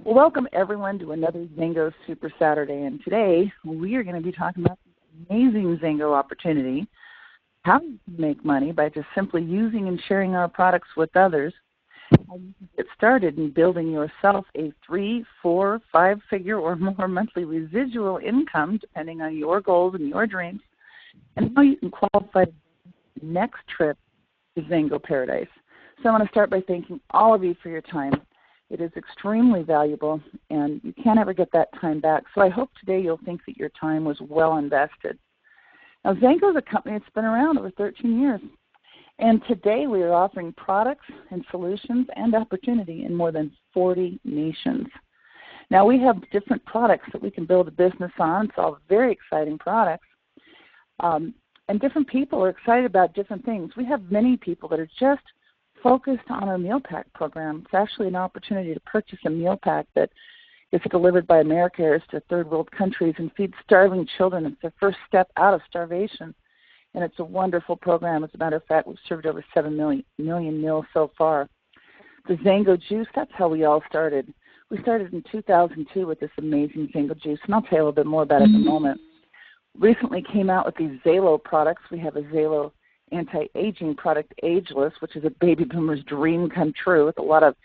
Well, welcome everyone to another XANGO Super Saturday, and today we are going to be talking about the amazing XANGO opportunity, how you can make money by just simply using and sharing our products with others, how you can get started in building yourself a 3, 4, 5-figure or more monthly residual income depending on your goals and your dreams, and how you can qualify for the next trip to XANGO Paradise. So I want to start by thanking all of you for your time. It is extremely valuable, and you can't ever get that time back. So I hope today you'll think that your time was well invested. Now, XANGO is a company that's been around over 13 years, and today we are offering products and solutions and opportunity in more than 40 nations. Now, we have different products that we can build a business on. It's all very exciting products, and different people are excited about different things. We have many people that are just focused on our meal pack program. It's actually an opportunity to purchase a meal pack that is delivered by Americares to third world countries and feeds starving children. It's their first step out of starvation, and it's a wonderful program. As a matter of fact, we've served over 7 million meals so far. The XANGO juice, that's how we all started. We started in 2002 with this amazing XANGO juice, and I'll tell you a little bit more about it in a moment. Recently came out with these Xalo products. We have a Xalo anti-aging product, Ageless, which is a baby boomer's dream come true, with a lot of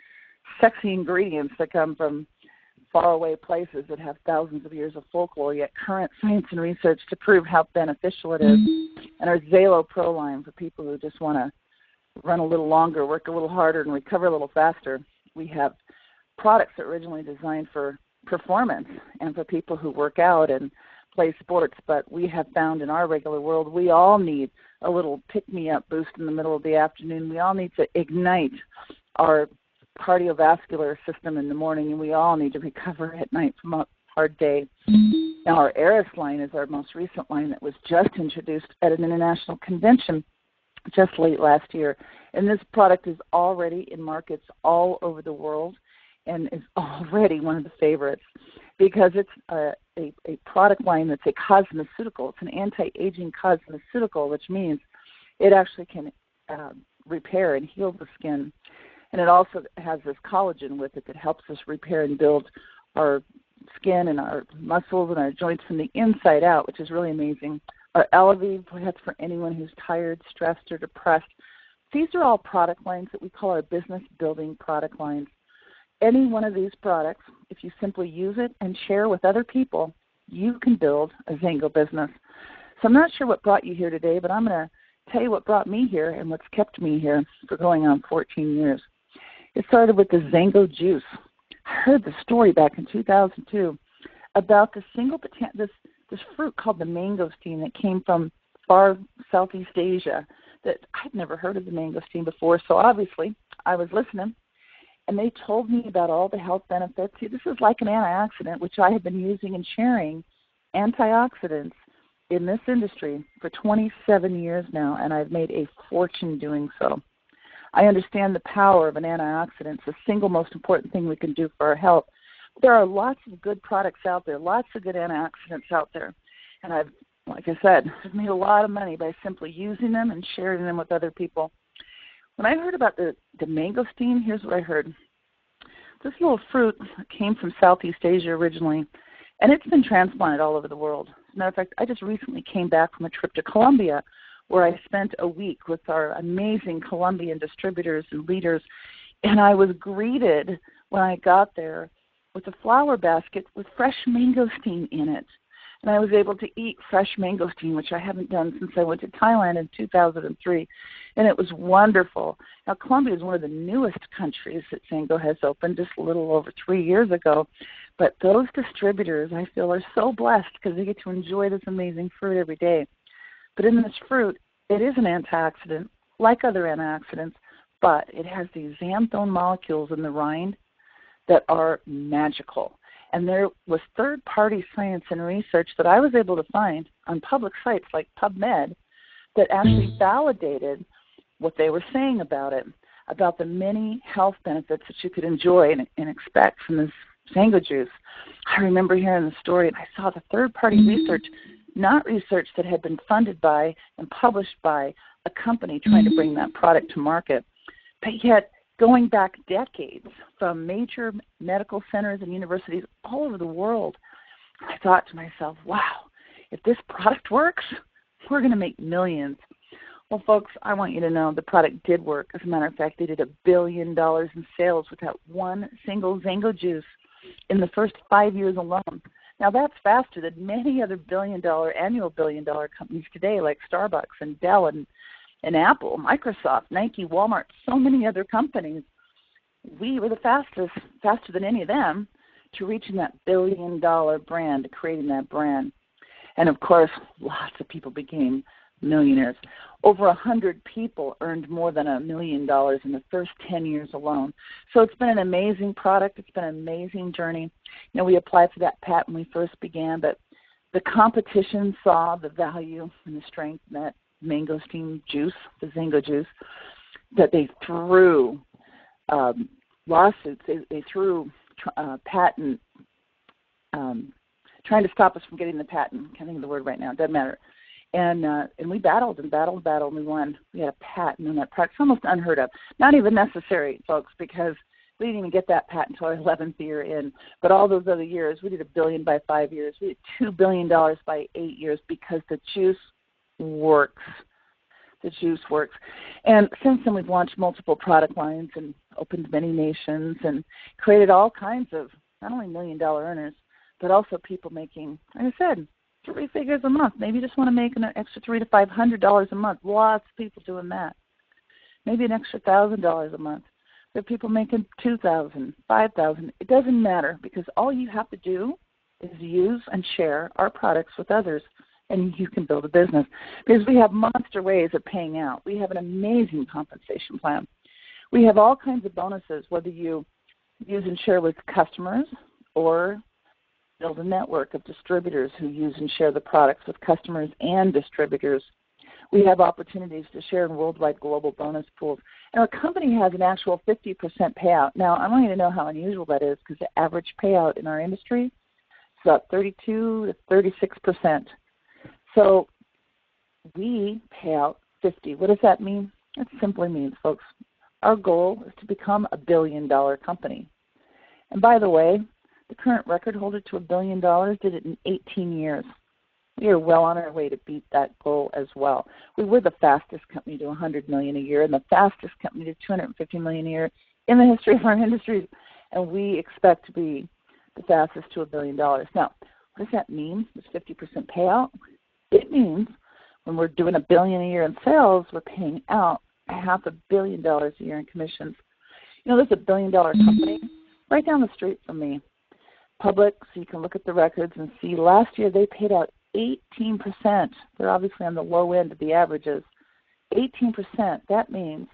sexy ingredients that come from faraway places that have thousands of years of folklore, yet current science and research to prove how beneficial it is. And our Xalo Pro line for people who just want to run a little longer, work a little harder, and recover a little faster. We have products that are originally designed for performance and for people who work out and play sports, but we have found in our regular world we all need a little pick-me-up boost in the middle of the afternoon. We all need to ignite our cardiovascular system in the morning, and we all need to recover at night from a hard day. Now, our Eris line is our most recent line that was just introduced at an international convention just late last year, and this product is already in markets all over the world and is already one of the favorites because it's a product line that's a cosmeceutical. It's an anti-aging cosmeceutical, which means it actually can repair and heal the skin. And it also has this collagen with it that helps us repair and build our skin and our muscles and our joints from the inside out, which is really amazing. Our Elevate, that's for anyone who's tired, stressed, or depressed. These are all product lines that we call our business building product lines. Any one of these products, if you simply use it and share with other people, you can build a XANGO business. So I'm not sure what brought you here today, but I'm going to tell you what brought me here and what's kept me here for going on 14 years. It started with the XANGO juice. I heard the story back in 2002 about this fruit called the mangosteen that came from far Southeast Asia that I'd never heard of the mangosteen before, so obviously I was listening. And they told me about all the health benefits. See, this is like an antioxidant, which I have been using and sharing antioxidants in this industry for 27 years now, and I've made a fortune doing so. I understand the power of an antioxidant. It's the single most important thing we can do for our health. There are lots of good products out there, lots of good antioxidants out there. And I've, like I said, I've made a lot of money by simply using them and sharing them with other people. When I heard about the mangosteen, here's what I heard. This little fruit came from Southeast Asia originally, and it's been transplanted all over the world. As a matter of fact, I just recently came back from a trip to Colombia where I spent a week with our amazing Colombian distributors and leaders, and I was greeted when I got there with a flower basket with fresh mangosteen in it. And I was able to eat fresh mangosteen, which I haven't done since I went to Thailand in 2003, and it was wonderful. Now, Colombia is one of the newest countries that XANGO has opened just a little over 3 years ago, but those distributors, I feel, are so blessed because they get to enjoy this amazing fruit every day. But in this fruit, it is an antioxidant, like other antioxidants, but it has these xanthone molecules in the rind that are magical. And there was third-party science and research that I was able to find on public sites like PubMed that actually validated what they were saying about it, about the many health benefits that you could enjoy and expect from this XANGO juice. I remember hearing the story, and I saw the third-party research, not research that had been funded by and published by a company trying to bring that product to market, but yet going back decades from major medical centers and universities all over the world. I thought to myself, wow, if this product works, we're going to make millions. Well, folks, I want you to know the product did work. As a matter of fact, they did $1 billion in sales without one single XANGO juice in the first 5 years alone. Now, that's faster than many other annual billion-dollar companies today, like Starbucks and Dell and Apple, Microsoft, Nike, Walmart, so many other companies. We were the faster than any of them to reaching that billion-dollar brand, creating that brand. And, of course, lots of people became millionaires. Over 100 people earned more than $1 million in the first 10 years alone. So it's been an amazing product. It's been an amazing journey. You know, we applied for that patent when we first began, but the competition saw the value and the strength in that mangosteen juice, the XANGO juice, that they threw lawsuits. They threw patent, trying to stop us from getting the patent. Can't think of the word right now. It doesn't matter. And we battled, and we won. We had a patent on that product. It's almost unheard of. Not even necessary, folks, because we didn't even get that patent until our 11th year in. But all those other years, we did $1 billion by 5 years. We did $2 billion by 8 years because the juice works. The juice works. And since then, we've launched multiple product lines and opened many nations and created all kinds of not only $1 million earners, but also people making, like I said, 3 figures a month. Maybe you just want to make an extra $300 to $500 a month. Lots of people doing that. Maybe an extra $1,000 a month. There are people making $2,000, $5,000. It doesn't matter because all you have to do is use and share our products with others, and you can build a business. Because we have monster ways of paying out. We have an amazing compensation plan. We have all kinds of bonuses, whether you use and share with customers or build a network of distributors who use and share the products with customers and distributors. We have opportunities to share in worldwide global bonus pools. And our company has an actual 50% payout. Now, I want you to know how unusual that is because the average payout in our industry is about 32 to 36%. So we pay out 50. What does that mean? It simply means, folks, our goal is to become a $1 billion company. And by the way, the current record holder to $1 billion did it in 18 years. We are well on our way to beat that goal as well. We were the fastest company to $100 million a year and the fastest company to $250 million a year in the history of our industry, and we expect to be the fastest to $1 billion. Now, what does that mean, this 50% payout? It means when we're doing $1 billion a year in sales, we're paying out $500 million a year in commissions. You know, there's a $1 billion company right down the street from me, public, so you can look at the records and see last year they paid out 18%. They're obviously on the low end of the averages. 18%, that means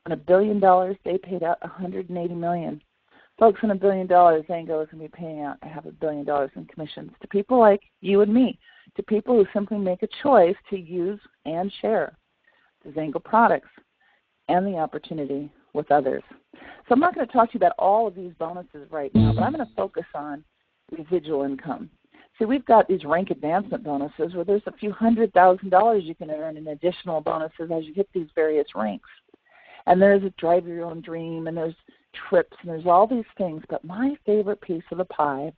on $1 billion, they paid out $180 million. Folks, on $1 billion, XANGO is going to be paying out $500 million in commissions to people like you and me, to people who simply make a choice to use and share the XANGO products and the opportunity with others. So I'm not going to talk to you about all of these bonuses right now, but I'm going to focus on residual income. See, we've got these rank advancement bonuses where there's a few $100,000 you can earn in additional bonuses as you hit these various ranks. And there's a drive your own dream, and there's trips, and there's all these things. But my favorite piece of the pie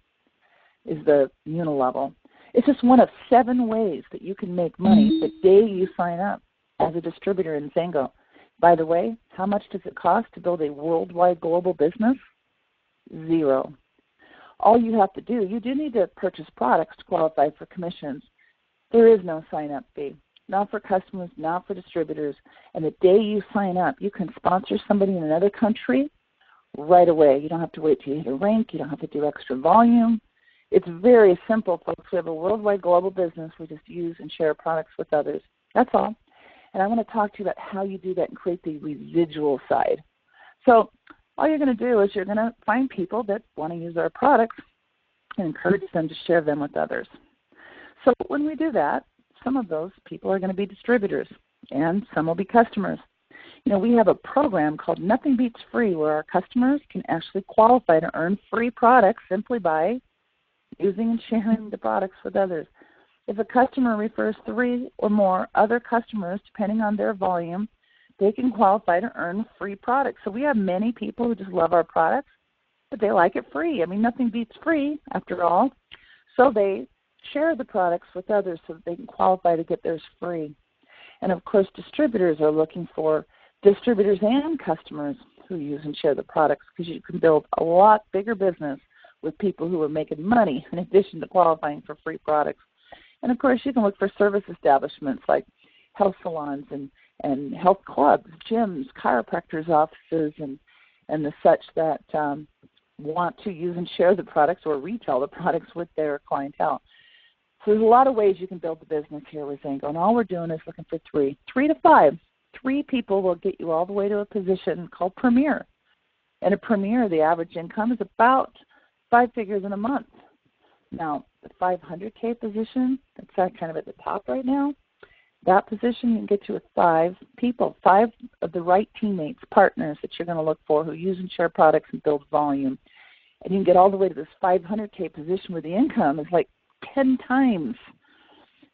is the unilevel. It's just one of 7 ways that you can make money the day you sign up as a distributor in XANGO. By the way, how much does it cost to build a worldwide global business? 0. All you have to do, you do need to purchase products to qualify for commissions. There is no sign-up fee, not for customers, not for distributors. And the day you sign up, you can sponsor somebody in another country right away. You don't have to wait till you hit a rank. You don't have to do extra volume. It's very simple, folks. We have a worldwide global business. We just use and share products with others. That's all. And I want to talk to you about how you do that and create the residual side. So all you're going to do is you're going to find people that want to use our products and encourage them to share them with others. So when we do that, some of those people are going to be distributors and some will be customers. You know, we have a program called Nothing Beats Free where our customers can actually qualify to earn free products simply by using and sharing the products with others. If a customer refers 3 or more other customers, depending on their volume, they can qualify to earn free products. So we have many people who just love our products, but they like it free. I mean, nothing beats free after all. So they share the products with others so that they can qualify to get theirs free. And, of course, distributors are looking for distributors and customers who use and share the products, because you can build a lot bigger business with people who are making money in addition to qualifying for free products. And, of course, you can look for service establishments like health salons and health clubs, gyms, chiropractors' offices, and the such that want to use and share the products or retail the products with their clientele. So there's a lot of ways you can build the business here with XANGO, and all we're doing is looking for 3 to 5. 3 people will get you all the way to a position called Premier. And a Premier, the average income is about 5 figures in a month. Now, the 500K position, that's kind of at the top right now. That position you can get to with 5 people, 5 of the right teammates, partners that you're going to look for who use and share products and build volume. And you can get all the way to this 500K position where the income is like 10 times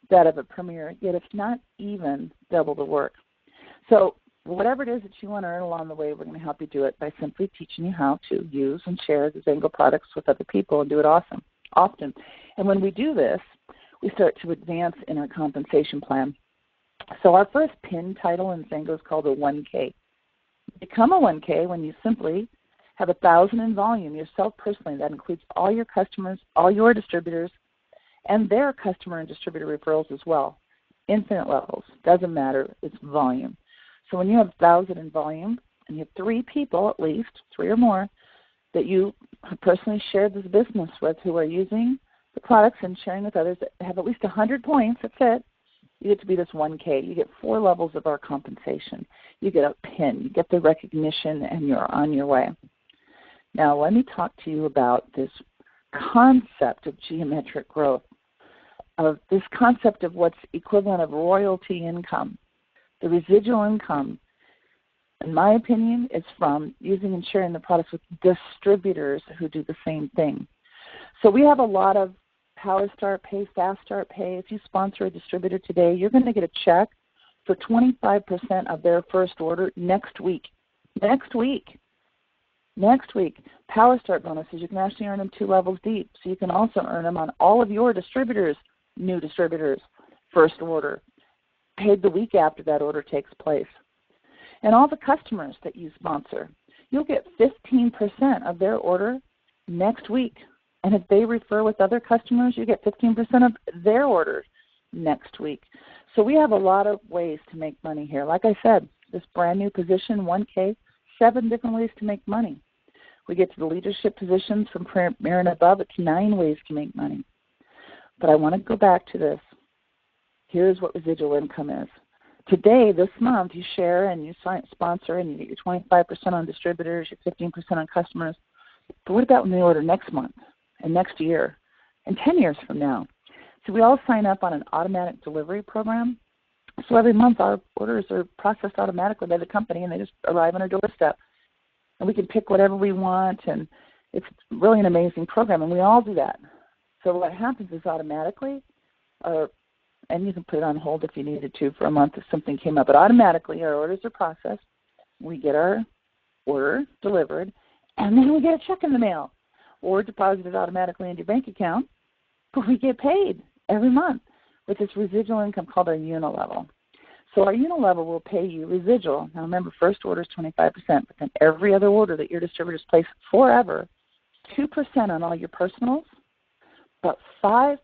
that of a Premier, yet it's not even double the work. So whatever it is that you want to earn along the way, we're going to help you do it by simply teaching you how to use and share the XANGO products with other people and do it often. And when we do this, we start to advance in our compensation plan. So our first pin title in XANGO is called a 1K. Become a 1K when you simply have 1,000 in volume yourself personally. That includes all your customers, all your distributors, and their customer and distributor referrals as well. Infinite levels. Doesn't matter. It's volume. So when you have 1,000 in volume and you have 3 people at least, 3 or more, that you have personally shared this business with who are using the products and sharing with others that have at least 100 points, that's it, you get to be this 1K. You get 4 levels of our compensation. You get a pin. You get the recognition, and you're on your way. Now let me talk to you about this concept of geometric growth, of this concept of what's equivalent of royalty income. The residual income, in my opinion, is from using and sharing the products with distributors who do the same thing. So we have a lot of Power Start Pay, Fast Start Pay. If you sponsor a distributor today, you're going to get a check for 25% of their first order next week. Next week. Power Start bonuses, you can actually earn them 2 levels deep. So you can also earn them on all of your distributors, new distributors, first order, paid the week after that order takes place. And all the customers that you sponsor, you'll get 15% of their order next week. And if they refer with other customers, you get 15% of their orders next week. So we have a lot of ways to make money here. Like I said, this brand new position, 1K, 7 different ways to make money. We get to the leadership positions from Premier and above, it's 9 ways to make money. But I want to go back to this. Here's what residual income is. Today, this month, you share and you sponsor and you get your 25% on distributors, your 15% on customers. But what about when they order next month and next year and 10 years from now? So we all sign up on an automatic delivery program. So every month our orders are processed automatically by the company and they just arrive on our doorstep. And we can pick whatever we want, and it's really an amazing program, and we all do that. So what happens is automatically, and you can put it on hold if you needed to for a month if something came up, but automatically our orders are processed, we get our order delivered, and then we get a check in the mail or deposited automatically into your bank account, but we get paid every month with this residual income called our unilevel. So our unilevel will pay you residual. Now remember, first order is 25%, but then every other order that your distributors place forever, 2% on all your personals, but 5%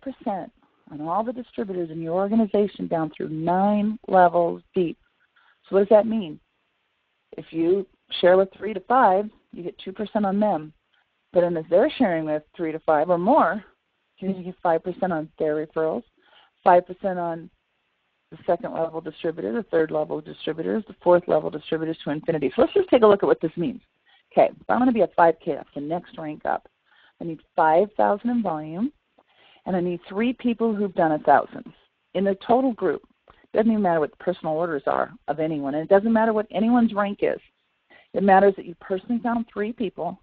on all the distributors in your organization down through 9 levels deep. So what does that mean? If you share with 3 to 5, you get 2% on them. But then if they're sharing with 3 to 5 or more, you're going to get 5% on their referrals, 5% on the second level distributor, the third level distributors, the fourth level distributors to infinity. So let's just take a look at what this means. Okay, if I'm going to be a 5K, that's the next rank up. I need 5,000 in volume, and I need 3 people who've done 1,000 in the total group. It doesn't even matter what the personal orders are of anyone, and it doesn't matter what anyone's rank is. It matters that you personally found 3 people.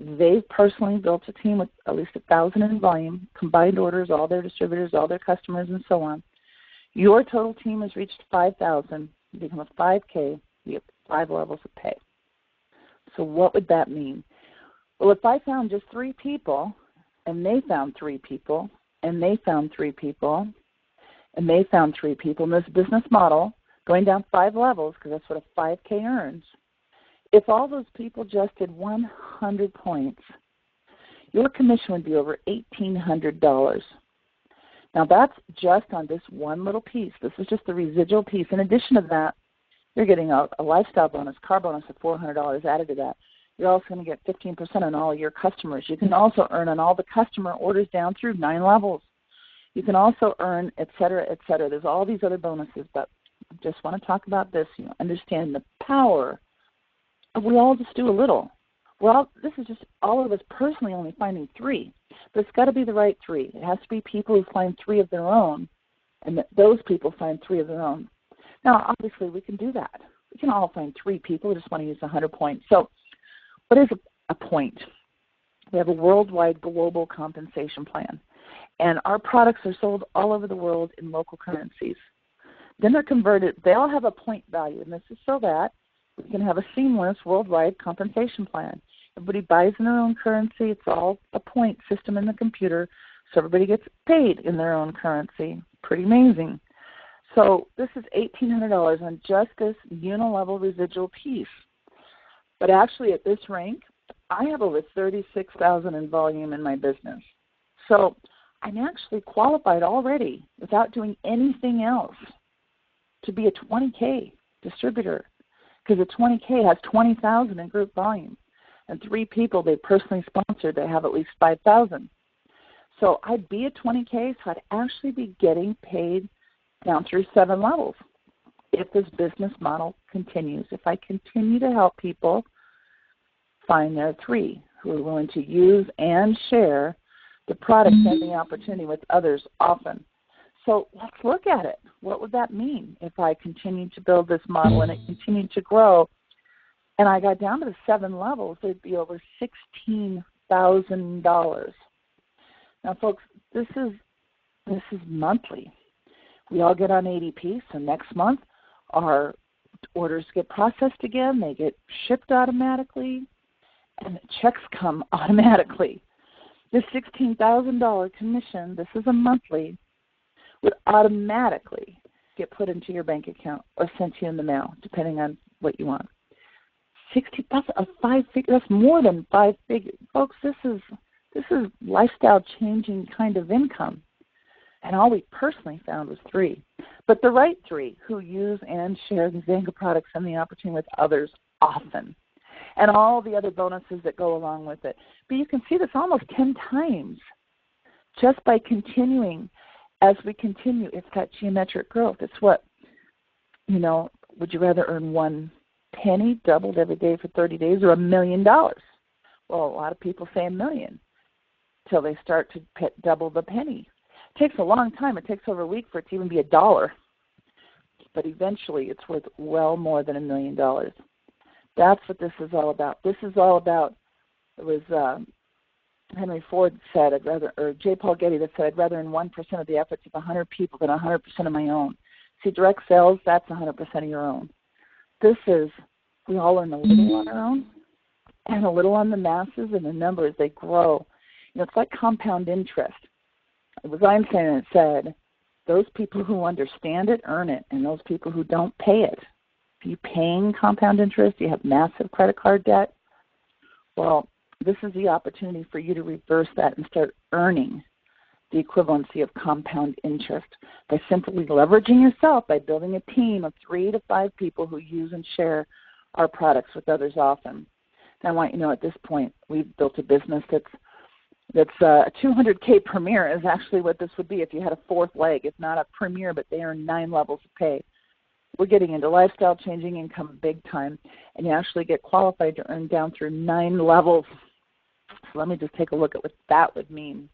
They've personally built a team with at least 1,000 in volume, combined orders, all their distributors, all their customers, and so on. Your total team has reached 5,000. you become a 5K, you get 5 levels of pay. So what would that mean? Well, if I found just 3 people, and they found 3 people, and they found 3 people, and they found 3 people in this business model, going down 5 levels, because that's what a 5K earns, if all those people just did 100 points, your commission would be over $1,800. Now, that's just on this one little piece. This is just the residual piece. In addition to that, you're getting a lifestyle bonus, car bonus of $400 added to that. You're also going to get 15% on all your customers. You can also earn on all the customer orders down through 9 levels. You can also earn, et cetera, et cetera. There's all these other bonuses, but I just want to talk about this. You understand the power of we all just do a little. This is just all of us personally only finding 3, but it's got to be the right 3. It has to be people who find 3 of their own, and that those people find 3 of their own. Now, obviously, we can do that. We can all find 3 people who just want to use 100 points. So what is a point? We have a worldwide global compensation plan, and our products are sold all over the world in local currencies. Then they're converted. They all have a point value, and this is so that we can have a seamless worldwide compensation plan. Everybody buys in their own currency. It's all a point system in the computer, so everybody gets paid in their own currency. Pretty amazing. So this is $1,800 on just this unilevel residual piece. But actually at this rank, I have over 36,000 in volume in my business. So I'm actually qualified already without doing anything else to be a 20K distributor, because a 20K has 20,000 in group volume. And 3 people they personally sponsored, they have at least 5,000. So I'd be a 20K, so I'd actually be getting paid down through 7 levels if this business model continues. If I continue to help people find their 3 who are willing to use and share the product and the opportunity with others often. So let's look at it. What would that mean if I continued to build this model and it continued to grow? And I got down to the 7 levels, it'd be over $16,000. Now, folks, this is monthly. We all get on ADP, so next month our orders get processed again. They get shipped automatically, and the checks come automatically. This $16,000 commission, this is a monthly, would automatically get put into your bank account or sent to you in the mail, depending on what you want. That's a 5-figure. That's more than 5 figures, folks. This is lifestyle changing kind of income, and all we personally found was 3, but the right 3 who use and share the XANGO products and the opportunity with others often, and all the other bonuses that go along with it. But you can see this almost 10 times just by continuing. As we continue, it's that geometric growth. It's what, would you rather earn 1 penny doubled every day for 30 days or $1 million? Well, a lot of people say $1 million till they start to double the penny. It takes a long time. It takes over a week for it to even be $1. But eventually it's worth well more than $1 million. That's what this is all about. This is all about, it was Henry Ford said, or J. Paul Getty that said, I'd rather earn 1% of the efforts of 100 people than 100% of my own. See, direct sales, that's 100% of your own. This is, we all earn a little on our own and a little on the masses, and the numbers, they grow. It's like compound interest. It was Einstein that said, those people who understand it earn it, and those people who don't pay it. If you're paying compound interest, you have massive credit card debt, well, this is the opportunity for you to reverse that and start earning the equivalency of compound interest by simply leveraging yourself, by building a team of 3 to 5 people who use and share our products with others often. And I want you to know at this point, we've built a business that's a 200K premier is actually what this would be if you had a 4th leg. It's not a premier, but they earn 9 levels of pay. We're getting into lifestyle changing income big time, and you actually get qualified to earn down through 9 levels. So let me just take a look at what that would mean.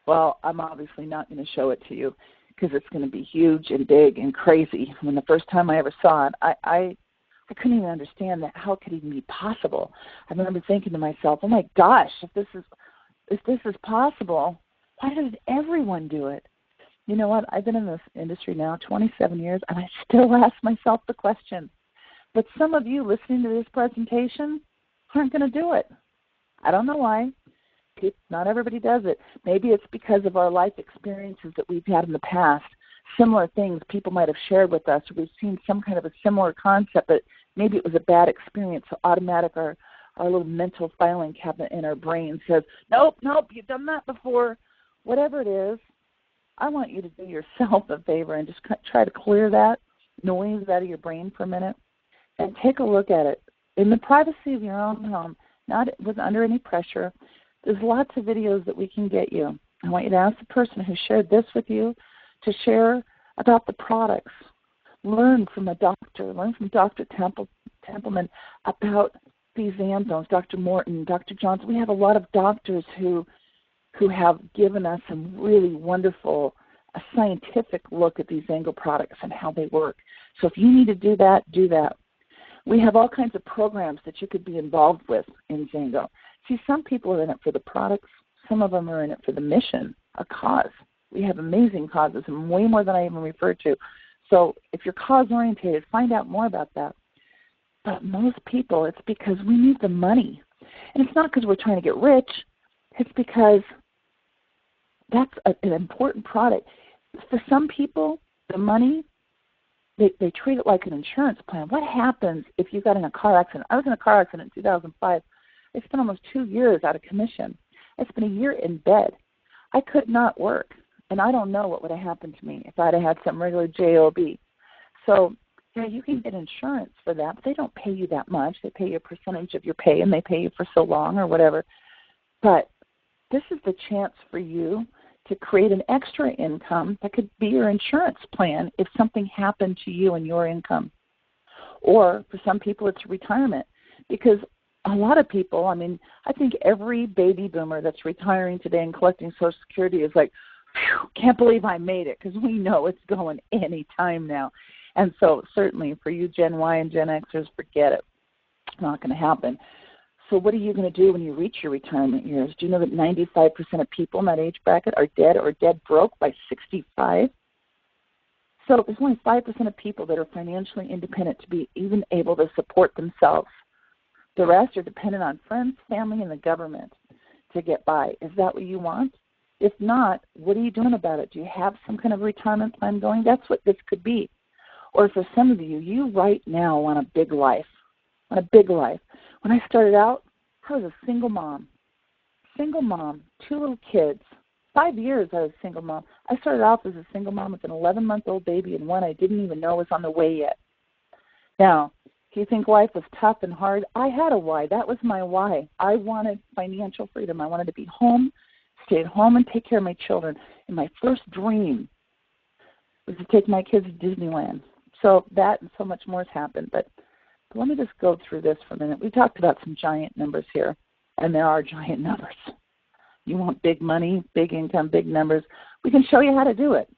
Well, I'm obviously not going to show it to you because it's going to be huge and big and crazy. When the first time I ever saw it, I couldn't even understand that. How could it even be possible? I remember thinking to myself, oh my gosh, if this is possible, why doesn't everyone do it? You know what? I've been in this industry now 27 years, and I still ask myself the question. But some of you listening to this presentation aren't going to do it. I don't know why. Not everybody does it. Maybe it's because of our life experiences that we've had in the past. Similar things people might have shared with us, or we've seen some kind of a similar concept, but maybe it was a bad experience. So automatic, our little mental filing cabinet in our brain says, nope, you've done that before. Whatever it is, I want you to do yourself a favor and just try to clear that noise out of your brain for a minute and take a look at it. In the privacy of your own home, not with under any pressure, there's lots of videos that we can get you. I want you to ask the person who shared this with you to share about the products. Learn from a doctor. Learn from Dr. Templeman about these Zones, Dr. Morton, Dr. Johnson. We have a lot of doctors who have given us some really wonderful scientific look at these XANGO products and how they work. So if you need to do that, do that. We have all kinds of programs that you could be involved with in XANGO. See, some people are in it for the products. Some of them are in it for the mission, a cause. We have amazing causes, and way more than I even referred to. So if you're cause-oriented, find out more about that. But most people, it's because we need the money. And it's not because we're trying to get rich. It's because that's an important product. For some people, the money, they treat it like an insurance plan. What happens if you got in a car accident? I was in a car accident in 2005. I spent almost 2 years out of commission. I spent a year in bed. I could not work, and I don't know what would have happened to me if I'd have had some regular job. So, yeah, you can get insurance for that, but they don't pay you that much. They pay you a percentage of your pay, and they pay you for so long or whatever. But this is the chance for you to create an extra income that could be your insurance plan if something happened to you and your income. Or for some people, it's retirement, because a lot of people, I think every baby boomer that's retiring today and collecting Social Security is like, can't believe I made it, because we know it's going any time now. And so certainly for you Gen Y and Gen Xers, forget it. It's not going to happen. So what are you going to do when you reach your retirement years? Do you know that 95% of people in that age bracket are dead or dead broke by 65? So there's only 5% of people that are financially independent to be even able to support themselves. The rest are dependent on friends, family, and the government to get by. Is that what you want? If not, what are you doing about it? Do you have some kind of retirement plan going? That's what this could be. Or for some of you, you right now want a big life. Want a big life. When I started out, I was a single mom. 2 little kids. 5 years I was a single mom. I started off as a single mom with an 11-month-old baby and one I didn't even know was on the way yet. Now, do you think life was tough and hard? I had a why. That was my why. I wanted financial freedom. I wanted to be home, stay at home, and take care of my children. And my first dream was to take my kids to Disneyland. So that and so much more has happened. But let me just go through this for a minute. We talked about some giant numbers here, and there are giant numbers. You want big money, big income, big numbers. We can show you how to do it.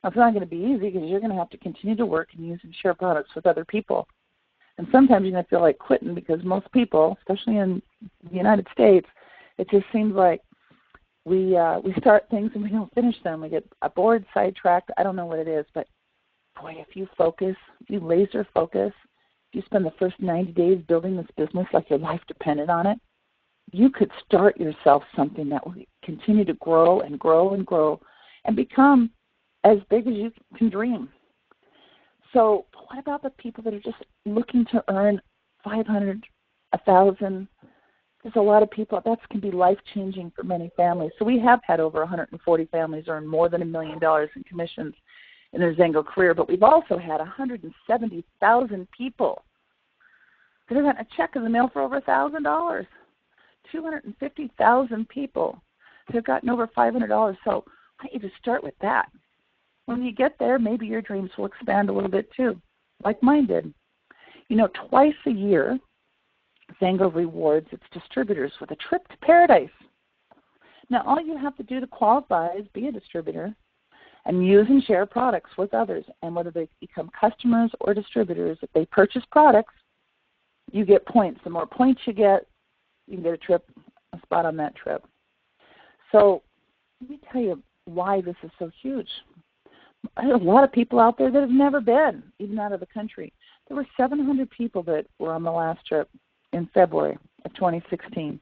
Now, it's not going to be easy because you're going to have to continue to work and use and share products with other people. And sometimes you're going to feel like quitting because most people, especially in the United States, it just seems like we start things and we don't finish them. We get bored, sidetracked. I don't know what it is, but boy, if you focus, if you laser focus, if you spend the first 90 days building this business like your life depended on it, you could start yourself something that will continue to grow and grow and grow and become as big as you can dream. So what about the people that are just looking to earn $500, $1,000? There's a lot of people. That can be life-changing for many families. So we have had over 140 families earn more than $1 million in commissions in their XANGO career, but we've also had 170,000 people that have gotten a check in the mail for over $1,000. 250,000 people that have gotten over $500. So why don't you just start with that? When you get there, maybe your dreams will expand a little bit too, like mine did. You know, twice a year, XANGO rewards its distributors with a trip to paradise. Now, all you have to do to qualify is be a distributor and use and share products with others. And whether they become customers or distributors, if they purchase products, you get points. The more points you can get a spot on that trip. So let me tell you why this is so huge. there's a lot of people out there that have never been, even out of the country. There were 700 people that were on the last trip in February of 2016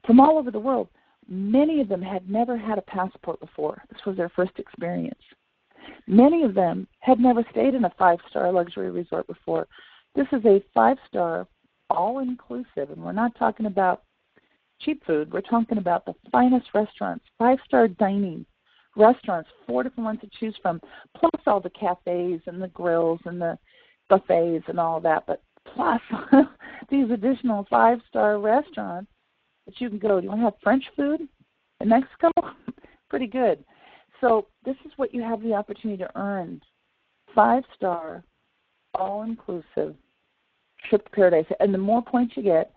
from all over the world. Many of them had never had a passport before. This was their first experience. Many of them had never stayed in a 5-star luxury resort before. This is a 5-star, all-inclusive, and we're not talking about cheap food. We're talking about the finest restaurants, 5-star dining restaurants, 4 different ones to choose from, plus all the cafes and the grills and the buffets and all that, but plus these additional 5-star restaurants that you can go. Do you want to have French food in Mexico? Pretty good. So this is what you have the opportunity to earn. 5-star, all-inclusive trip to paradise. And the more points you get,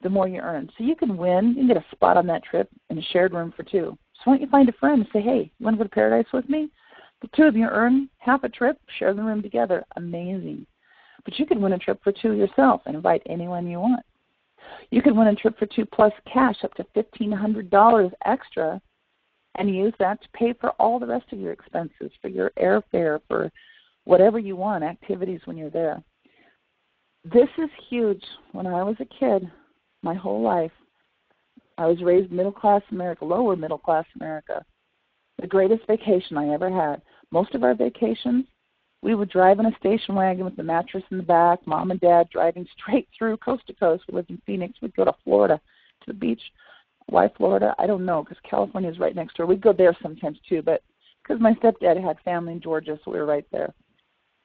the more you earn. So you can win. You can get a spot on that trip in a shared room for 2. So why don't you find a friend and say, hey, you want to go to paradise with me? The 2 of you earn half a trip, share the room together. Amazing. But you could win a trip for 2 yourself and invite anyone you want. You could win a trip for 2 plus cash up to $1,500 extra and use that to pay for all the rest of your expenses, for your airfare, for whatever you want, activities when you're there. This is huge. When I was a kid, my whole life, I was raised middle-class America, lower middle-class America. The greatest vacation I ever had. Most of our vacations, we would drive in a station wagon with the mattress in the back, Mom and Dad driving straight through coast to coast. We lived in Phoenix. We'd go to Florida, to the beach. Why Florida? I don't know, because California is right next door. We'd go there sometimes too, but because my stepdad had family in Georgia, so we were right there.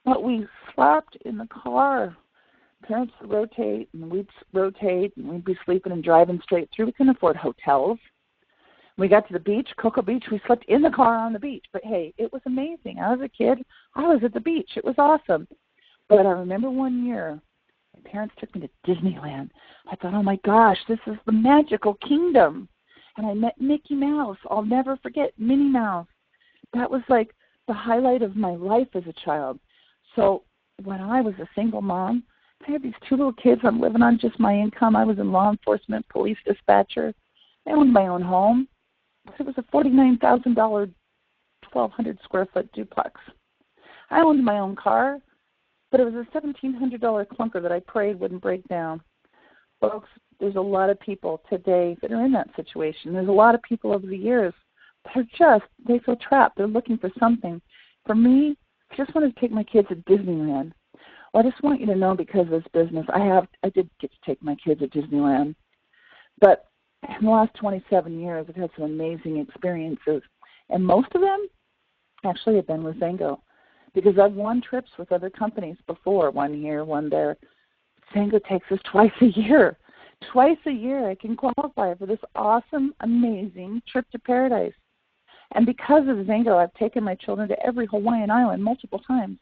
But we slept in the car. Parents would rotate, and we'd rotate, and we'd be sleeping and driving straight through. We couldn't afford hotels. When we got to the beach, Cocoa Beach, we slept in the car on the beach. But, hey, it was amazing. I was a kid. I was at the beach. It was awesome. But I remember one year, my parents took me to Disneyland. I thought, oh, my gosh, this is the magical kingdom. And I met Mickey Mouse. I'll never forget Minnie Mouse. That was like the highlight of my life as a child. So when I was a single mom, I had these 2 little kids. I'm living on just my income. I was in law enforcement, police dispatcher. I owned my own home. It was a $49,000, 1,200 square foot duplex. I owned my own car, but it was a $1,700 clunker that I prayed wouldn't break down. Folks, there's a lot of people today that are in that situation. There's a lot of people over the years that are just, they feel trapped. They're looking for something. For me, I just wanted to take my kids to Disneyland. Well, I just want you to know, because of this business, I did get to take my kids to Disneyland. But in the last 27 years, I've had some amazing experiences. And most of them actually have been with XANGO, because I've won trips with other companies before, one here, one there. XANGO takes us twice a year. Twice a year I can qualify for this awesome, amazing trip to paradise. And because of XANGO, I've taken my children to every Hawaiian island multiple times.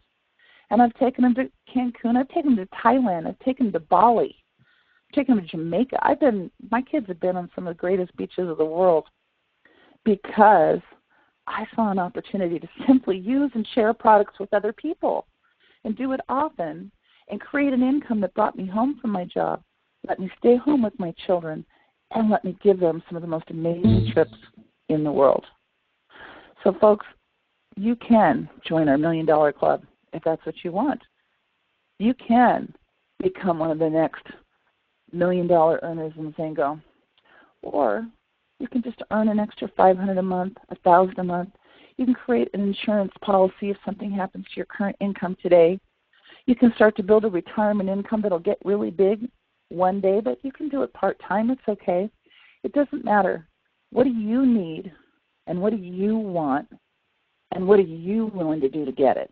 And I've taken them to Cancun. I've taken them to Thailand. I've taken them to Bali. I've taken them to Jamaica. My kids have been on some of the greatest beaches of the world because I saw an opportunity to simply use and share products with other people and do it often and create an income that brought me home from my job, let me stay home with my children, and let me give them some of the most amazing trips in the world. So, folks, you can join our $1 Million Club if that's what you want. You can become one of the next $1 million earners in XANGO. Or you can just earn an extra $500 a month, $1,000 a month. You can create an insurance policy if something happens to your current income today. You can start to build a retirement income that'll get really big one day, but you can do it part-time. It's okay. It doesn't matter. What do you need, and what do you want, and what are you willing to do to get it?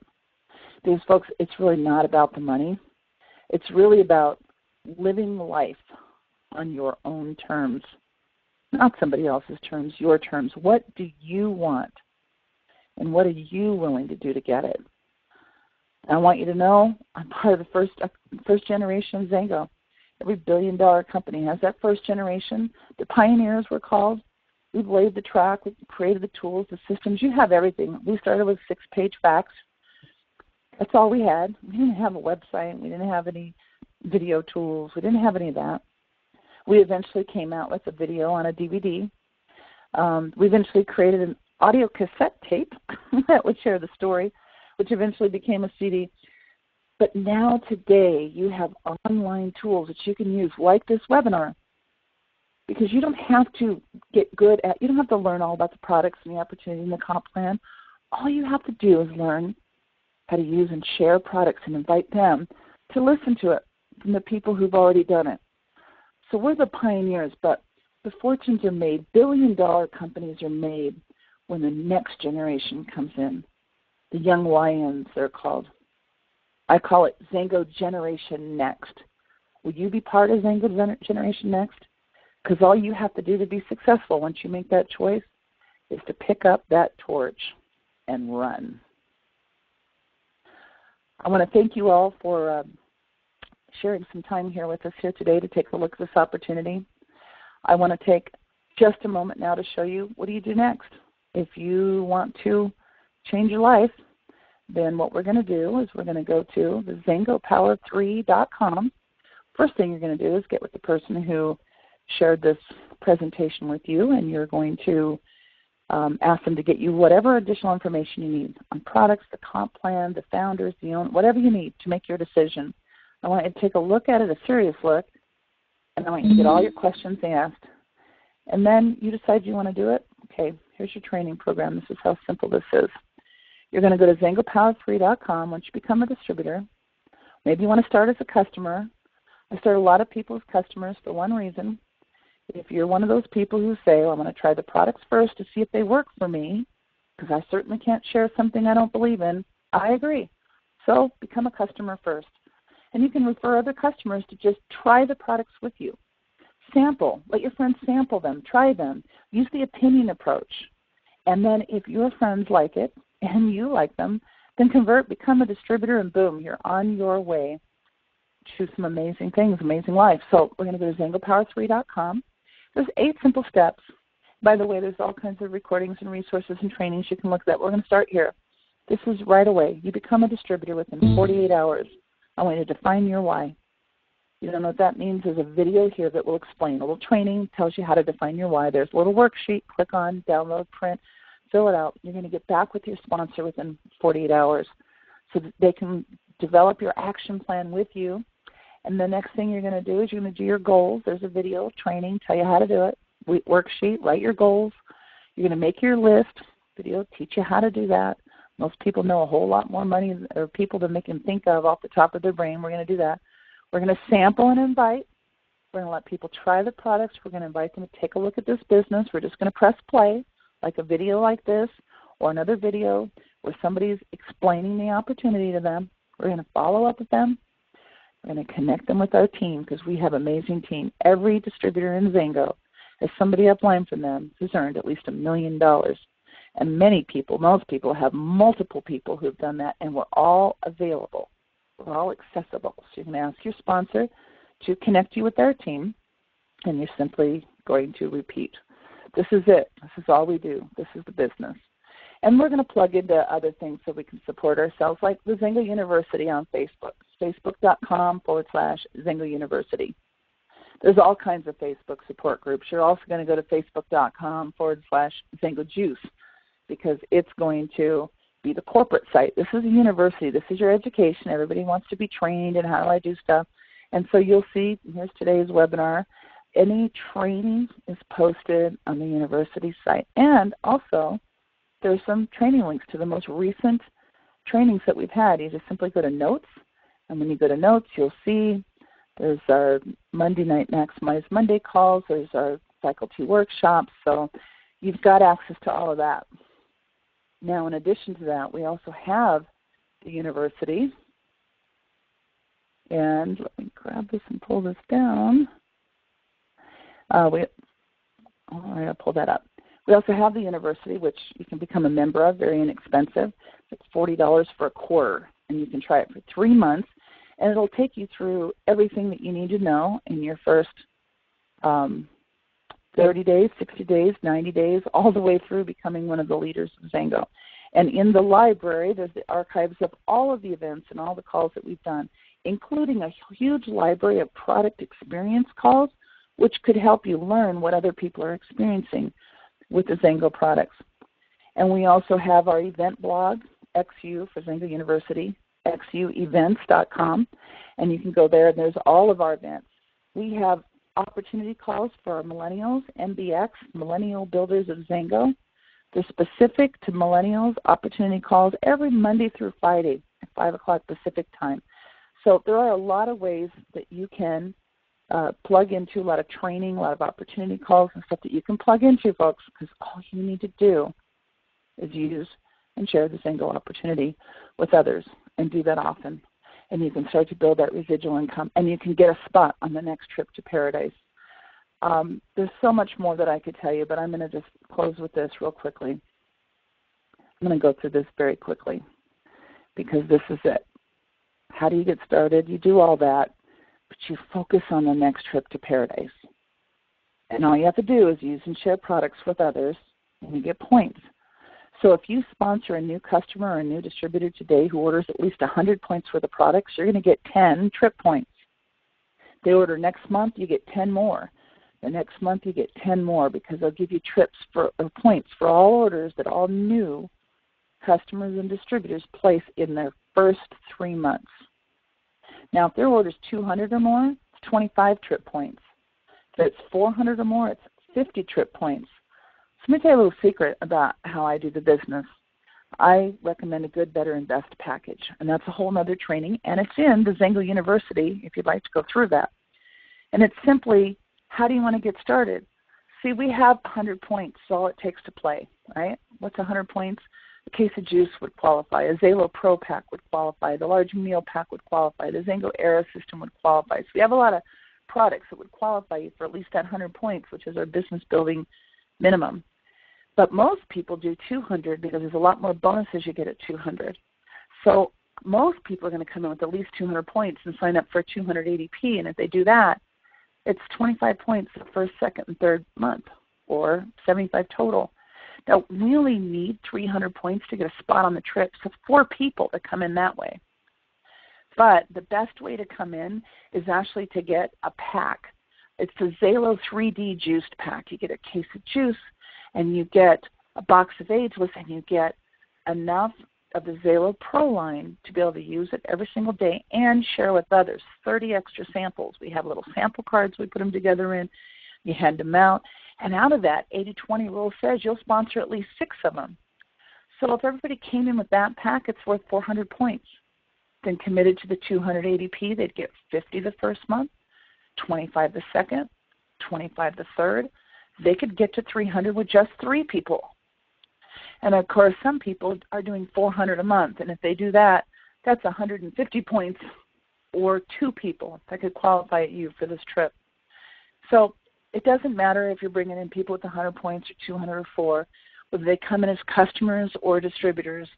Because, folks, it's really not about the money. It's really about living life on your own terms, not somebody else's terms, your terms. What do you want, and what are you willing to do to get it? And I want you to know I'm part of the first generation of XANGO. Every billion-dollar company has that first generation. The pioneers were called. We've laid the track. We've created the tools, the systems. You have everything. We started with 6-page facts. That's all we had. We didn't have a website. We didn't have any video tools. We didn't have any of that. We eventually came out with a video on a DVD. We eventually created audio cassette tape that would share the story, which eventually became a CD. But now today you have online tools that you can use like this webinar, because you don't have to get good at, you don't have to learn all about the products and the opportunity and the comp plan. All you have to do is learn how to use and share products and invite them to listen to it from the people who've already done it. So we're the pioneers, but the fortunes are made, billion-dollar companies are made when the next generation comes in. The young lions, they're called. I call it XANGO Generation Next. Will you be part of XANGO Generation Next? Because all you have to do to be successful once you make that choice is to pick up that torch and run. I want to thank you all for sharing some time here with us here today to take a look at this opportunity. I want to take just a moment now to show you what do you do next. If you want to change your life, then what we're going to do is we're going to go to the XANGOpower3.com. First thing you're going to do is get with the person who shared this presentation with you, and you're going to ask them to get you whatever additional information you need on products, the comp plan, the founders, the owner, whatever you need to make your decision. I want you to take a look at it, a serious look, and I want you to get all your questions asked. And then you decide you want to do it. Okay, here's your training program. This is how simple this is. You're going to go to XANGOpower3.com once you become a distributor. Maybe you want to start as a customer. I start a lot of people as customers for one reason. If you're one of those people who say, well, I'm going to try the products first to see if they work for me, because I certainly can't share something I don't believe in, I agree. So become a customer first. And you can refer other customers to just try the products with you. Sample. Let your friends sample them. Try them. Use the opinion approach. And then if your friends like it and you like them, then convert, become a distributor, and boom, you're on your way to some amazing things, amazing life. So we're going to go to XANGOpower3.com. There's 8 simple steps. By the way, there's all kinds of recordings and resources and trainings you can look at. We're going to start here. This is right away. You become a distributor within 48 hours. I want you to define your why. You don't know what that means? There's a video here that will explain. A little training tells you how to define your why. There's a little worksheet. Click on, download, print, fill it out. You're going to get back with your sponsor within 48 hours so that they can develop your action plan with you. And the next thing you're going to do is you're going to do your goals. There's a video training, tell you how to do it. Worksheet, write your goals. You're going to make your list. Video teach you how to do that. Most people know a whole lot more money or people than they can think of off the top of their brain. We're going to do that. We're going to sample and invite. We're going to let people try the products. We're going to invite them to take a look at this business. We're just going to press play, like a video like this or another video where somebody's explaining the opportunity to them. We're going to follow up with them. We're going to connect them with our team because we have an amazing team. Every distributor in XANGO has somebody upline from them who's earned at least $1 million. And many people, most people have multiple people who've done that, and we're all available. We're all accessible. So you're going to ask your sponsor to connect you with their team, and you're simply going to repeat. This is it. This is all we do. This is the business. And we're going to plug into other things so we can support ourselves, like the XANGO University on Facebook, facebook.com/XANGO University. There's all kinds of Facebook support groups. You're also going to go to facebook.com/XANGO Juice because it's going to be the corporate site. This is a university. This is your education. Everybody wants to be trained in how do I do stuff. And so you'll see, here's today's webinar. Any training is posted on the university site. And also, there's some training links to the most recent trainings that we've had. You just simply go to Notes, and when you go to Notes, you'll see there's our Monday Night Maximize Monday calls. There's our faculty workshops. So you've got access to all of that. Now, in addition to that, we also have the university. And let me grab this and pull this down. I'll pull that up. We also have the university, which you can become a member of, very inexpensive. It's $40 for a quarter, and you can try it for 3 months. And it'll take you through everything that you need to know in your first 30 days, 60 days, 90 days, all the way through becoming one of the leaders of XANGO. And in the library, there's the archives of all of the events and all the calls that we've done, including a huge library of product experience calls, which could help you learn what other people are experiencing with the XANGO products. And we also have our event blog, XU for Xango University, xuevents.com, and you can go there and there's all of our events. We have opportunity calls for our millennials, MBX, Millennial Builders of Xango. They're specific to millennials, opportunity calls every Monday through Friday at 5 o'clock Pacific time. So there are a lot of ways that you can plug into, a lot of training, a lot of opportunity calls and stuff that you can plug into, folks, because all you need to do is use and share the Xango opportunity with others and do that often. And you can start to build that residual income, and you can get a spot on the next trip to paradise. There's so much more that I could tell you, but I'm going to just close with this real quickly. I'm going to go through this very quickly because this is it. How do you get started? You do all that, but you focus on the next trip to paradise. And all you have to do is use and share products with others, and you get points. So if you sponsor a new customer or a new distributor today who orders at least 100 points worth of products, you're going to get 10 trip points. They order next month, you get 10 more. The next month you get 10 more because they'll give you trips or points for all orders that all new customers and distributors place in their first 3 months. Now, if their order is 200 or more, it's 25 trip points. If it's 400 or more, it's 50 trip points. So let me tell you a little secret about how I do the business. I recommend a good, better, and best package, and that's a whole other training, and it's in the Xango University if you'd like to go through that. And it's simply, how do you want to get started? See, we have 100 points. That's all it takes to play, right? What's 100 points? A case of juice would qualify. A Zalo Pro Pack would qualify. The large meal pack would qualify. The Xango Era system would qualify. So we have a lot of products that would qualify you for at least that 100 points, which is our business building minimum. But most people do 200 because there's a lot more bonuses you get at 200. So most people are going to come in with at least 200 points and sign up for 200 ADP. And if they do that, it's 25 points the first, second, and third month, or 75 total. Now, we only need 300 points to get a spot on the trip, so 4 people to come in that way. But the best way to come in is actually to get a pack. It's the Zalo 3D juiced pack. You get a case of juice, and you get a box of Ageless, and you get enough of the Zalo Pro line to be able to use it every single day and share with others. 30 extra samples. We have little sample cards we put them together in. You hand them out. And out of that, 80-20 rule says you'll sponsor at least 6 of them. So if everybody came in with that pack, it's worth 400 points. Then committed to the 200 ADP, they'd get 50 the first month, 25 the second, 25 the third. They could get to 300 with just 3 people. And, of course, some people are doing 400 a month. And if they do that, that's 150 points or 2 people that could qualify you for this trip. So it doesn't matter if you're bringing in people with 100 points or 200 or 4, whether they come in as customers or distributors.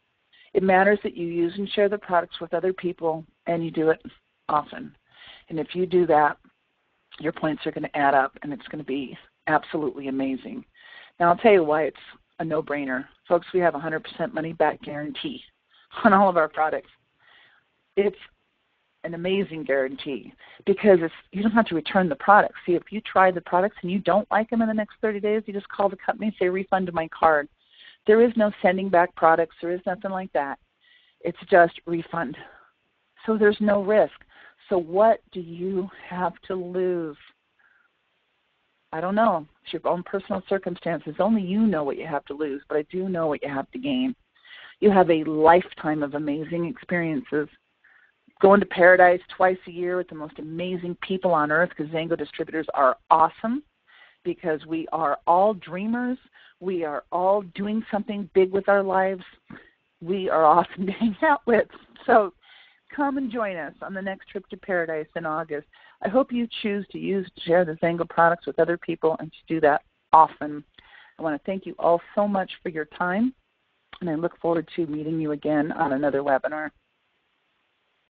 It matters that you use and share the products with other people, and you do it often. And if you do that, your points are going to add up, and it's going to be absolutely amazing. Now, I'll tell you why it's a no-brainer. Folks, we have 100% money-back guarantee on all of our products. It's an amazing guarantee because you don't have to return the products. See, if you try the products and you don't like them in the next 30 days, you just call the company and say, refund to my card. There is no sending back products. There is nothing like that. It's just refund. So there's no risk. So what do you have to lose? I don't know. It's your own personal circumstances. Only you know what you have to lose, but I do know what you have to gain. You have a lifetime of amazing experiences. Going to paradise twice a year with the most amazing people on earth, because Xango distributors are awesome, because we are all dreamers. We are all doing something big with our lives. We are awesome to hang out with. So come and join us on the next trip to paradise in August. I hope you choose to share the Xango products with other people and to do that often. I want to thank you all so much for your time, and I look forward to meeting you again on another webinar.